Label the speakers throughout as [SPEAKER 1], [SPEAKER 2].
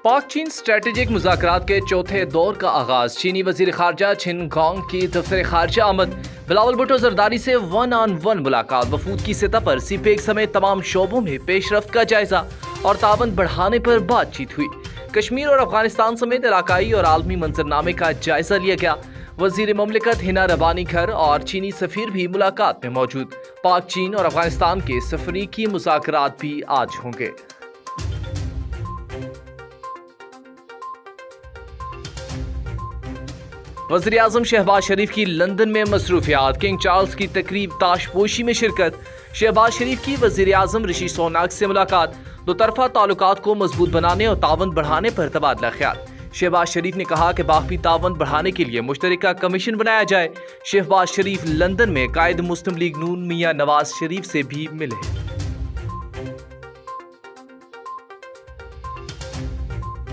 [SPEAKER 1] پاک چین اسٹریٹجک مذاکرات کے چوتھے دور کا آغاز۔ چینی وزیر خارجہ چھن گانگ کی دفتر خارجہ آمد، بلاول بھٹو زرداری سے 1 on 1 ملاقات، وفود کی سطح پر سی پیک سمیت تمام شعبوں میں پیش رفت کا جائزہ اور تعاون بڑھانے پر بات چیت ہوئی۔ کشمیر اور افغانستان سمیت علاقائی اور عالمی منظرنامے کا جائزہ لیا گیا۔ وزیر مملکت ہنا ربانی گھر اور چینی سفیر بھی ملاقات میں موجود۔ پاک چین اور افغانستان کے سفریکی مذاکرات بھی آج ہوں گے۔ وزیر اعظم شہباز شریف کی لندن میں مصروفیات، کنگ چارلز کی تقریب تاش پوشی میں شرکت، شہباز شریف کی وزیر اعظم رشی سوناک سے ملاقات، دو طرفہ تعلقات کو مضبوط بنانے اور تعاون بڑھانے پر تبادلہ خیال۔ شہباز شریف نے کہا کہ باہمی تعاون بڑھانے کے لیے مشترکہ کمیشن بنایا جائے۔ شہباز شریف لندن میں قائد مسلم لیگ نون میاں نواز شریف سے بھی ملے۔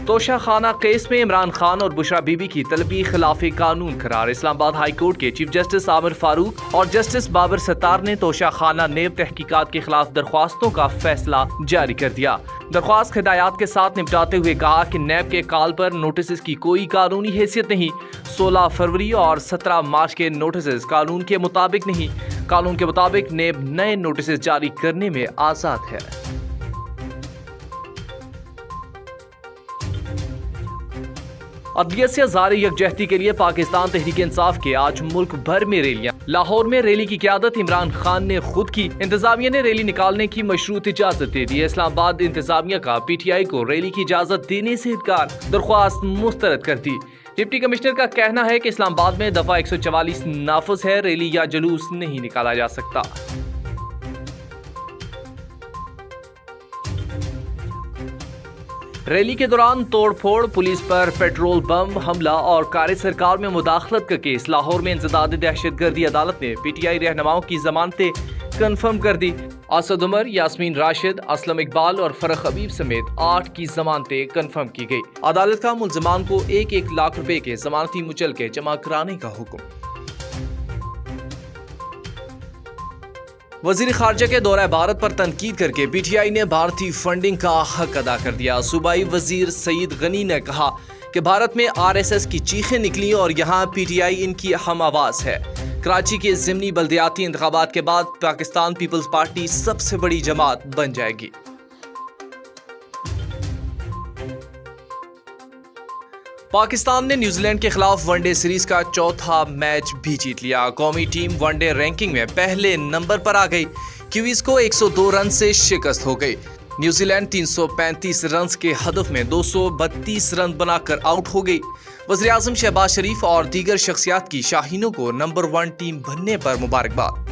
[SPEAKER 1] توشہ خانہ کیس میں عمران خان اور بشرا بی بی کی طلبی خلاف قانون قرار۔ اسلام آباد ہائی کورٹ کے چیف جسٹس عامر فاروق اور جسٹس بابر ستار نے توشہ خانہ نیب تحقیقات کے خلاف درخواستوں کا فیصلہ جاری کر دیا۔ درخواست ہدایات کے ساتھ نپٹاتے ہوئے کہا کہ نیب کے کال پر نوٹسز کی کوئی قانونی حیثیت نہیں۔ 16 فروری اور 17 مارچ کے نوٹسز قانون کے مطابق نہیں۔ قانون کے مطابق نیب نئے نوٹسز جاری کرنے میں آزاد ہے۔ عدلیت سے زائر یکجہتی کے لیے پاکستان تحریک انصاف کے آج ملک بھر میں ریلیاں۔ لاہور میں ریلی کی قیادت عمران خان نے خود کی۔ انتظامیہ نے ریلی نکالنے کی مشروط اجازت دے دی۔ اسلام آباد انتظامیہ کا پی ٹی آئی کو ریلی کی اجازت دینے سے انکار، درخواست مسترد کر دی۔ ڈپٹی کمشنر کا کہنا ہے کہ اسلام آباد میں دفعہ 144 نافذ ہے، ریلی یا جلوس نہیں نکالا جا سکتا۔ ریلی کے دوران توڑ پھوڑ، پولیس پر پیٹرول بم حملہ اور کار سرکار میں مداخلت کا کیس۔ لاہور میں انسداد دہشت گردی عدالت نے پی ٹی آئی رہنماؤں کی ضمانتیں کنفرم کر دی۔ اسد عمر، یاسمین راشد، اسلم اقبال اور فرح حبیب سمیت 8 کی ضمانتیں کنفرم کی گئی۔ عدالت کا ملزمان کو 1 لاکھ روپے کے ضمانتی مچلکے جمع کرانے کا حکم۔ وزیر خارجہ کے دورہ بھارت پر تنقید کر کے پی ٹی آئی نے بھارتی فنڈنگ کا حق ادا کر دیا۔ صوبائی وزیر سعید غنی نے کہا کہ بھارت میں آر ایس ایس کی چیخیں نکلی اور یہاں پی ٹی آئی ان کی اہم آواز ہے۔ کراچی کے ضمنی بلدیاتی انتخابات کے بعد پاکستان پیپلز پارٹی سب سے بڑی جماعت بن جائے گی۔ پاکستان نے نیوزی لینڈ کے خلاف ون ڈے سیریز کا چوتھا میچ بھی جیت لیا۔ قومی ٹیم ون ڈے رینکنگ میں پہلے نمبر پر آ گئی۔ کیویز کو 102 رن سے شکست ہو گئی۔ نیوزی لینڈ 335 رنز کے ہدف میں 232 رن بنا کر آؤٹ ہو گئی۔ وزیر اعظم شہباز شریف اور دیگر شخصیات کی شاہینوں کو نمبر 1 ٹیم بننے پر مبارکباد۔